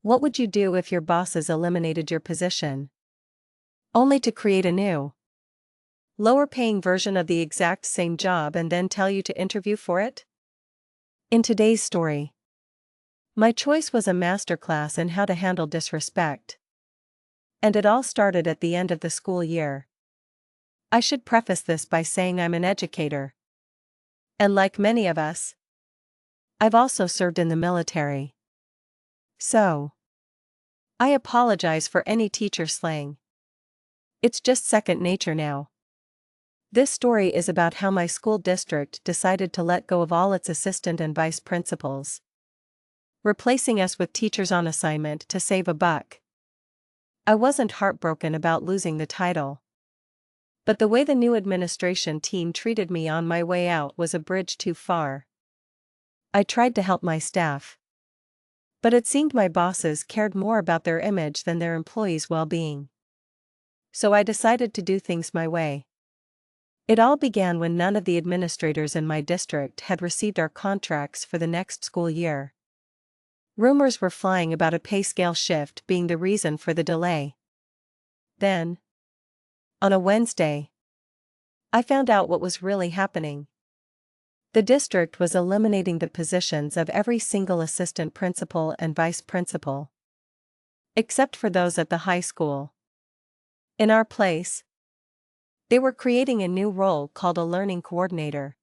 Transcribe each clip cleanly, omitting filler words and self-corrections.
What would you do if your bosses eliminated your position, only to create a new, lower-paying version of the exact same job and then tell you to interview for it? In today's story, my choice was a masterclass in how to handle disrespect. And it all started at the end of the school year. I should preface this by saying I'm an educator. And like many of us, I've also served in the military. So, I apologize for any teacher slang. It's just second nature now. This story is about how my school district decided to let go of all its assistant and vice principals, replacing us with teachers on assignment to save a buck. I wasn't heartbroken about losing the title, but the way the new administration team treated me on my way out was a bridge too far. I tried to help my staff, but it seemed my bosses cared more about their image than their employees' well-being. So I decided to do things my way. It all began when none of the administrators in my district had received our contracts for the next school year. Rumors were flying about a pay scale shift being the reason for the delay. Then, on a Wednesday, I found out what was really happening. The district was eliminating the positions of every single assistant principal and vice principal, except for those at the high school. In our place, they were creating a new role called a learning coordinator,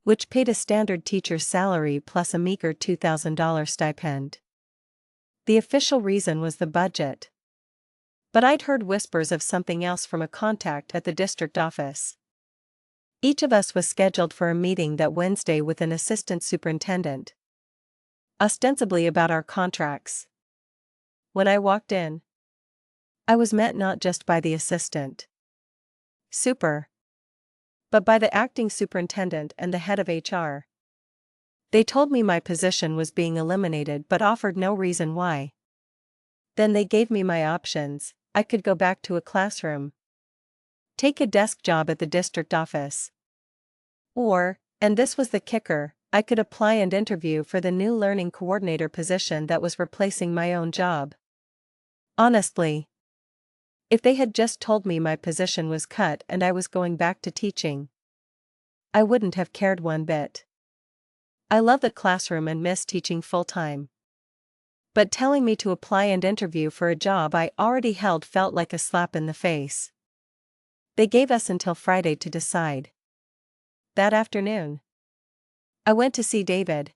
which paid a standard teacher's salary plus a meager $2,000 stipend. The official reason was the budget, but I'd heard whispers of something else from a contact at the district office. Each of us was scheduled for a meeting that Wednesday with an assistant superintendent, ostensibly about our contracts. When I walked in, I was met not just by the assistant super, but by the acting superintendent and the head of HR. They told me my position was being eliminated but offered no reason why. Then they gave me my options. I could go back to a classroom, take a desk job at the district office, or, and this was the kicker, I could apply and interview for the new learning coordinator position that was replacing my own job. Honestly, if they had just told me my position was cut and I was going back to teaching, I wouldn't have cared one bit. I love the classroom and miss teaching full-time. But telling me to apply and interview for a job I already held felt like a slap in the face. They gave us until Friday to decide. That afternoon, I went to see David,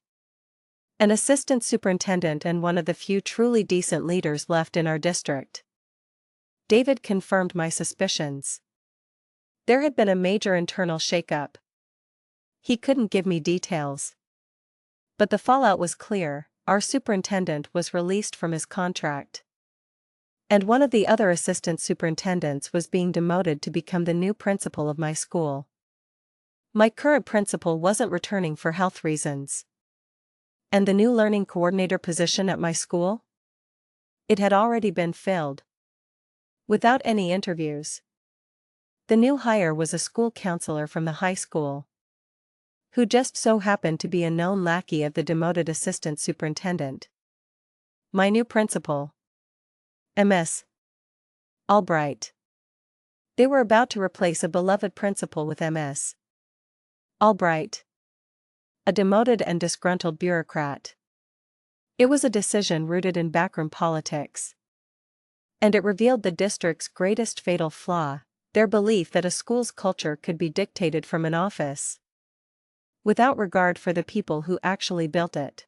an assistant superintendent and one of the few truly decent leaders left in our district. David confirmed my suspicions. There had been a major internal shakeup. He couldn't give me details, but the fallout was clear. Our superintendent was released from his contract, and one of the other assistant superintendents was being demoted to become the new principal of my school. My current principal wasn't returning for health reasons. And the new learning coordinator position at my school? It had already been filled, without any interviews. The new hire was a school counselor from the high school, who just so happened to be a known lackey of the demoted assistant superintendent. My new principal, Ms. Albright. They were about to replace a beloved principal with Ms. Albright, a demoted and disgruntled bureaucrat. It was a decision rooted in backroom politics. And it revealed the district's greatest fatal flaw, their belief that a school's culture could be dictated from an office, without regard for the people who actually built it.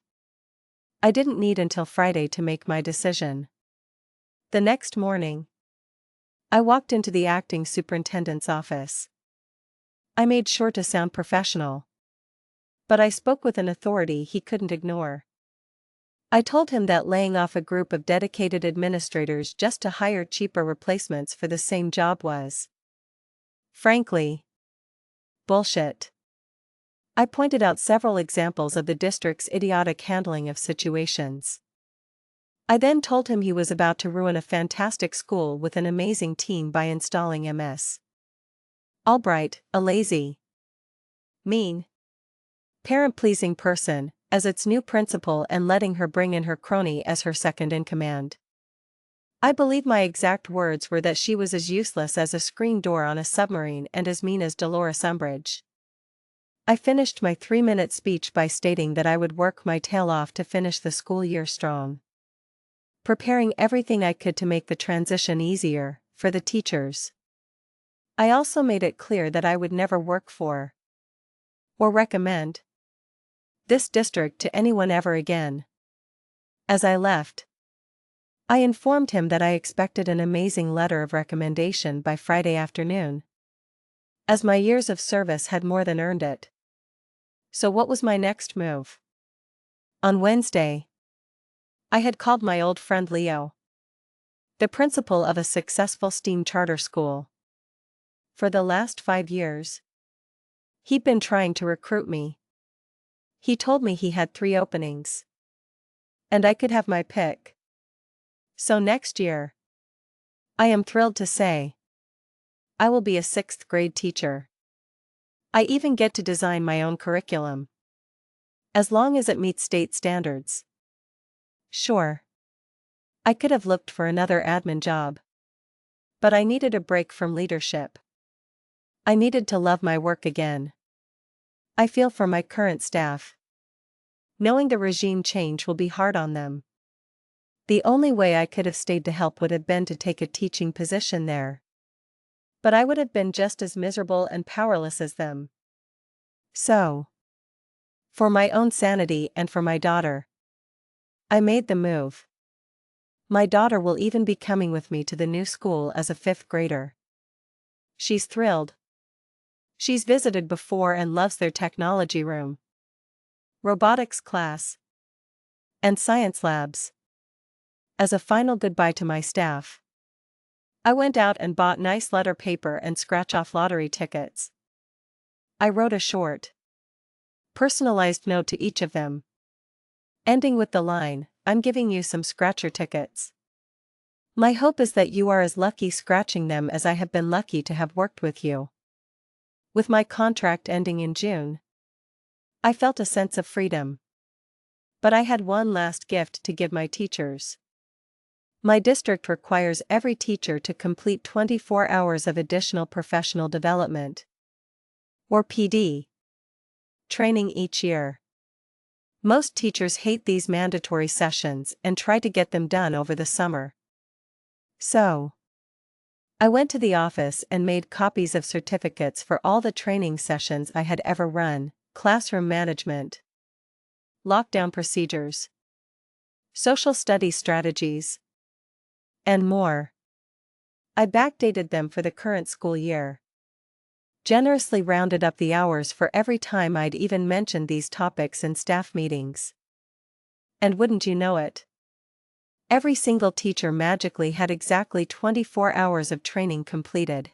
I didn't need until Friday to make my decision. The next morning, I walked into the acting superintendent's office. I made sure to sound professional, but I spoke with an authority he couldn't ignore. I told him that laying off a group of dedicated administrators just to hire cheaper replacements for the same job was, frankly, bullshit. I pointed out several examples of the district's idiotic handling of situations. I then told him he was about to ruin a fantastic school with an amazing team by installing Ms. Albright, a lazy, mean, parent-pleasing person, as its new principal and letting her bring in her crony as her second-in-command. I believe my exact words were that she was as useless as a screen door on a submarine and as mean as Dolores Umbridge. I finished my 3-minute speech by stating that I would work my tail off to finish the school year strong, preparing everything I could to make the transition easier for the teachers. I also made it clear that I would never work for or recommend this district to anyone ever again. As I left, I informed him that I expected an amazing letter of recommendation by Friday afternoon, as my years of service had more than earned it. So what was my next move? On Wednesday, I had called my old friend Leo, the principal of a successful STEAM charter school. For the last 5 years, he'd been trying to recruit me. He told me he had 3 openings, and I could have my pick. So next year, I am thrilled to say, I will be a 6th grade teacher. I even get to design my own curriculum, as long as it meets state standards. Sure, I could have looked for another admin job, but I needed a break from leadership. I needed to love my work again. I feel for my current staff, knowing the regime change will be hard on them. The only way I could have stayed to help would have been to take a teaching position there. But I would have been just as miserable and powerless as them. So, for my own sanity and for my daughter, I made the move. My daughter will even be coming with me to the new school as a 5th grader. She's thrilled. She's visited before and loves their technology room, robotics class, and science labs. As a final goodbye to my staff, I went out and bought nice letter paper and scratch-off lottery tickets. I wrote a short, personalized note to each of them, ending with the line, "I'm giving you some scratcher tickets. My hope is that you are as lucky scratching them as I have been lucky to have worked with you." With my contract ending in June, I felt a sense of freedom. But I had one last gift to give my teachers. My district requires every teacher to complete 24 hours of additional professional development, or PD, training each year. Most teachers hate these mandatory sessions and try to get them done over the summer. So, I went to the office and made copies of certificates for all the training sessions I had ever run: classroom management, lockdown procedures, social studies strategies, and more. I backdated them for the current school year, generously rounded up the hours for every time I'd even mentioned these topics in staff meetings. And wouldn't you know it, every single teacher magically had exactly 24 hours of training completed.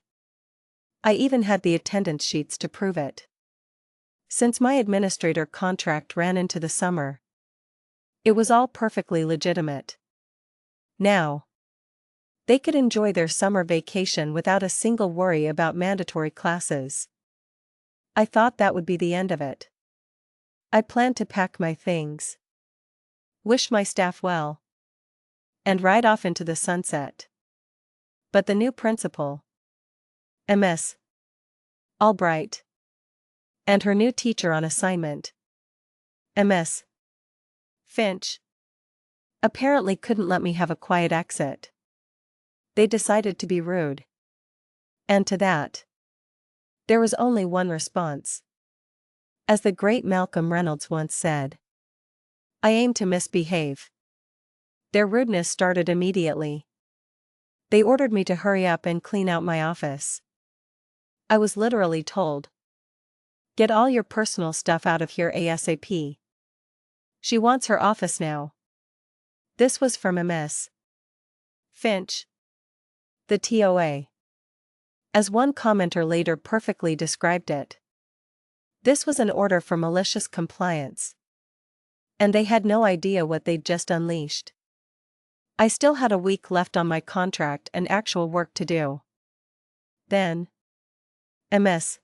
I even had the attendance sheets to prove it. Since my administrator contract ran into the summer, it was all perfectly legitimate. Now, they could enjoy their summer vacation without a single worry about mandatory classes. I thought that would be the end of it. I planned to pack my things, wish my staff well, and ride off into the sunset. But the new principal, Ms. Albright, and her new teacher on assignment, Ms. Finch, apparently couldn't let me have a quiet exit. They decided to be rude. And to that, there was only one response. As the great Malcolm Reynolds once said, I aim to misbehave. Their rudeness started immediately. They ordered me to hurry up and clean out my office. I was literally told, "Get all your personal stuff out of here ASAP. She wants her office now." This was from Ms. Finch, the TOA. As one commenter later perfectly described it, this was an order for malicious compliance. And they had no idea what they'd just unleashed. I still had a week left on my contract and actual work to do. Then, Ms.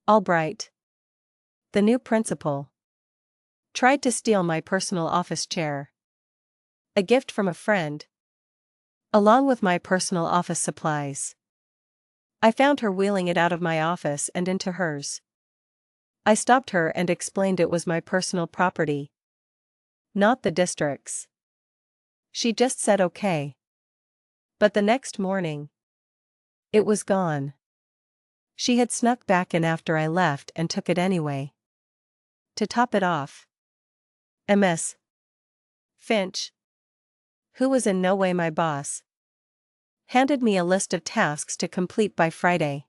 Albright, the new principal, Tried to steal my personal office chair. A gift from a friend. Along with my personal office supplies. I found her wheeling it out of my office and into hers. I stopped her and explained it was my personal property, not the district's. She just said okay. But the next morning, it was gone. She had snuck back in after I left and took it anyway. To top it off, Ms. Finch, who was in no way my boss, handed me a list of tasks to complete by Friday.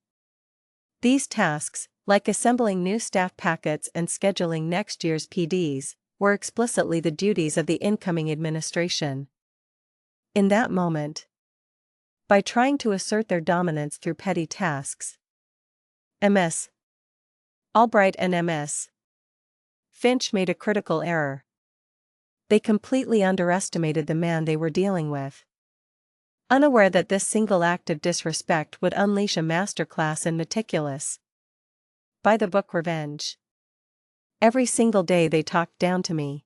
These tasks, like assembling new staff packets and scheduling next year's PDs, were explicitly the duties of the incoming administration. In that moment, by trying to assert their dominance through petty tasks, Ms. Albright and Ms. Finch made a critical error. They completely underestimated the man they were dealing with. Unaware that this single act of disrespect would unleash a masterclass in meticulous, by-the-book revenge. Every single day they talked down to me,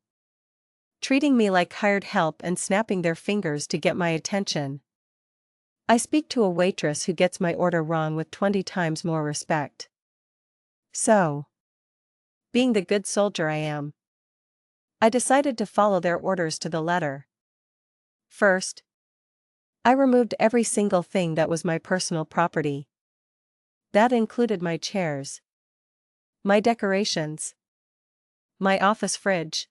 treating me like hired help and snapping their fingers to get my attention. I speak to a waitress who gets my order wrong with 20 times more respect. So, being the good soldier I am, I decided to follow their orders to the letter. First, I removed every single thing that was my personal property. That included my chairs, my decorations, my office fridge,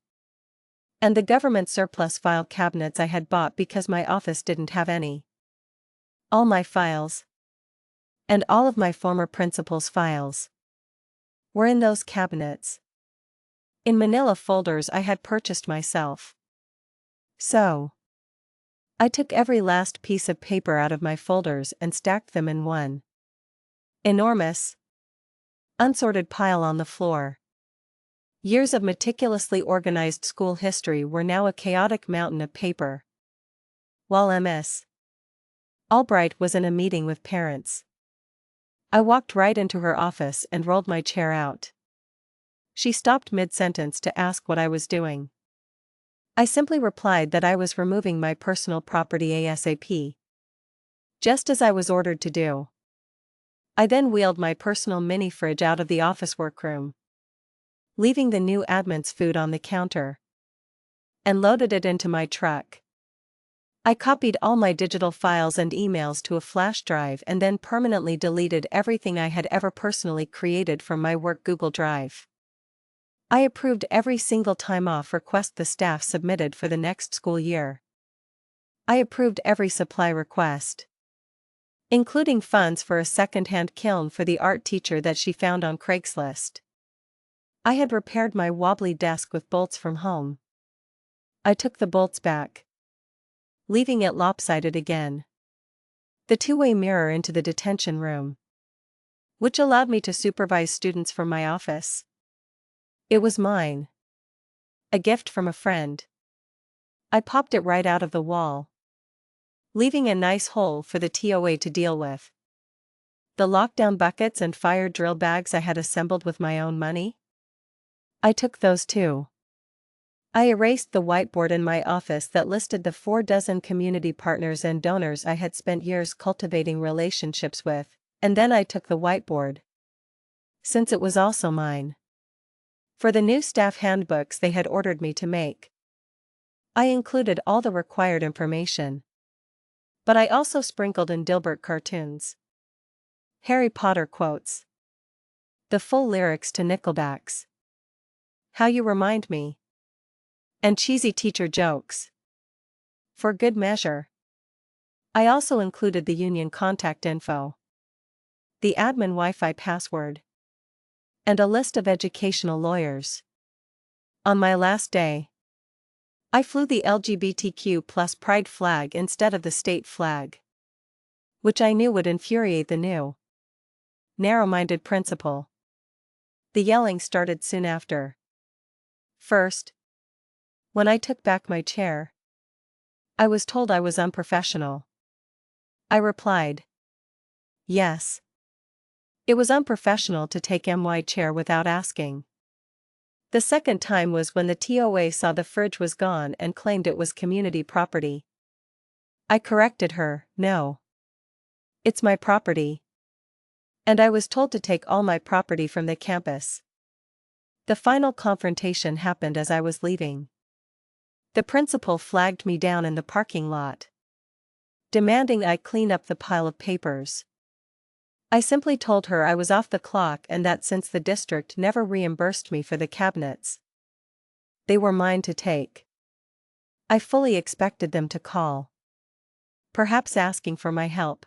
and the government surplus file cabinets I had bought because my office didn't have any. All my files, and all of my former principal's files, were in those cabinets, in manila folders I had purchased myself. So, I took every last piece of paper out of my folders and stacked them in one enormous, unsorted pile on the floor. Years of meticulously organized school history were now a chaotic mountain of paper. While Ms. Albright was in a meeting with parents, I walked right into her office and rolled my chair out. She stopped mid-sentence to ask what I was doing. I simply replied that I was removing my personal property ASAP, just as I was ordered to do. I then wheeled my personal mini-fridge out of the office workroom, leaving the new admin's food on the counter, and loaded it into my truck. I copied all my digital files and emails to a flash drive and then permanently deleted everything I had ever personally created from my work Google Drive. I approved every single time off request the staff submitted for the next school year. I approved every supply request, including funds for a second-hand kiln for the art teacher that she found on Craigslist. I had repaired my wobbly desk with bolts from home. I took the bolts back, leaving it lopsided again. The two-way mirror into the detention room, which allowed me to supervise students from my office. It was mine. A gift from a friend. I popped it right out of the wall, leaving a nice hole for the TOA to deal with. The lockdown buckets and fire drill bags I had assembled with my own money, I took those too. I erased the whiteboard in my office that listed the 4 dozen community partners and donors I had spent years cultivating relationships with, and then I took the whiteboard, since it was also mine, for the new staff handbooks they had ordered me to make. I included all the required information, but I also sprinkled in Dilbert cartoons, Harry Potter quotes, the full lyrics to Nickelback's How You Remind Me, and cheesy teacher jokes. For good measure, I also included the union contact info, the admin Wi-Fi password, and a list of educational lawyers. On my last day, I flew the LGBTQ+ pride flag instead of the state flag, which I knew would infuriate the new, narrow-minded principal. The yelling started soon after. First, when I took back my chair, I was told I was unprofessional. I replied, yes. It was unprofessional to take my chair without asking. The second time was when the TOA saw the fridge was gone and claimed it was community property. I corrected her, "No. It's my property. And I was told to take all my property from the campus." The final confrontation happened as I was leaving. The principal flagged me down in the parking lot, demanding I clean up the pile of papers. I simply told her I was off the clock and that since the district never reimbursed me for the cabinets, they were mine to take. I fully expected them to call, perhaps asking for my help.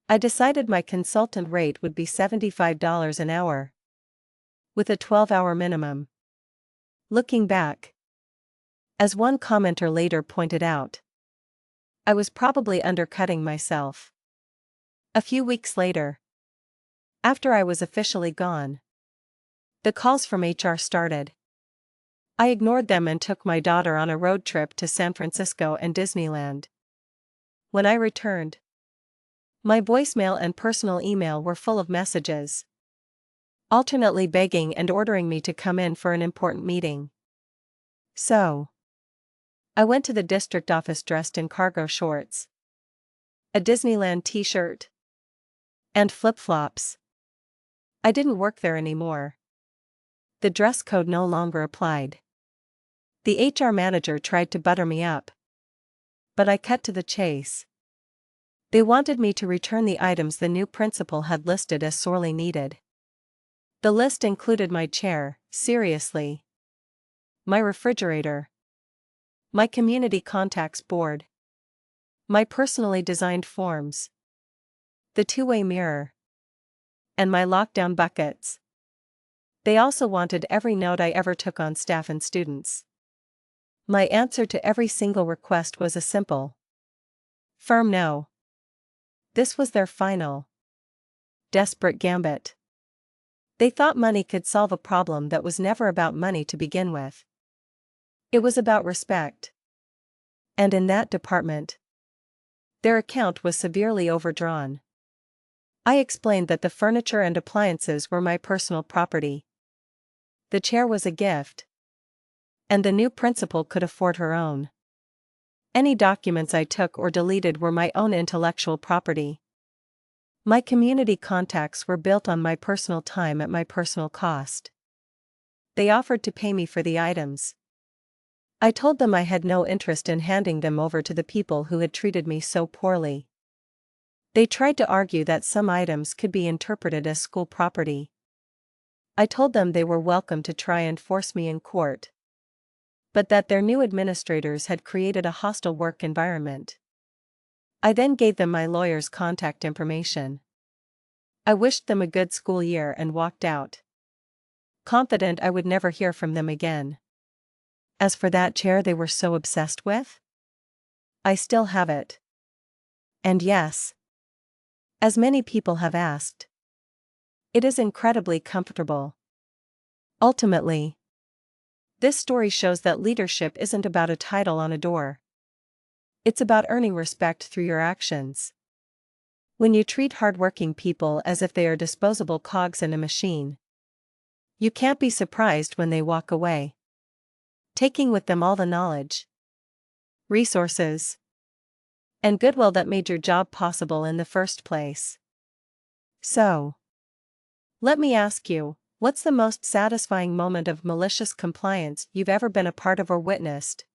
I decided my consultant rate would be $75 an hour, with a 12-hour minimum. Looking back, as one commenter later pointed out, I was probably undercutting myself. A few weeks later, after I was officially gone, the calls from HR started. I ignored them and took my daughter on a road trip to San Francisco and Disneyland. When I returned, my voicemail and personal email were full of messages, alternately begging and ordering me to come in for an important meeting. So, I went to the district office dressed in cargo shorts, a Disneyland t-shirt, and flip-flops. I didn't work there anymore. The dress code no longer applied. The HR manager tried to butter me up, but I cut to the chase. They wanted me to return the items the new principal had listed as sorely needed. The list included my chair, seriously, my refrigerator, my community contacts board, my personally designed forms, the two-way mirror, and my lockdown buckets. They also wanted every note I ever took on staff and students. My answer to every single request was a simple, firm no. This was their final, desperate gambit. They thought money could solve a problem that was never about money to begin with. It was about respect. And in that department, their account was severely overdrawn. I explained that the furniture and appliances were my personal property. The chair was a gift, and the new principal could afford her own. Any documents I took or deleted were my own intellectual property. My community contacts were built on my personal time at my personal cost. They offered to pay me for the items. I told them I had no interest in handing them over to the people who had treated me so poorly. They tried to argue that some items could be interpreted as school property. I told them they were welcome to try and force me in court, but that their new administrators had created a hostile work environment. I then gave them my lawyer's contact information. I wished them a good school year and walked out, confident I would never hear from them again. As for that chair they were so obsessed with, I still have it. And yes, as many people have asked, it is incredibly comfortable. Ultimately, this story shows that leadership isn't about a title on a door. It's about earning respect through your actions. When you treat hardworking people as if they are disposable cogs in a machine, you can't be surprised when they walk away, taking with them all the knowledge, resources, and goodwill that made your job possible in the first place. So, let me ask you, what's the most satisfying moment of malicious compliance you've ever been a part of or witnessed?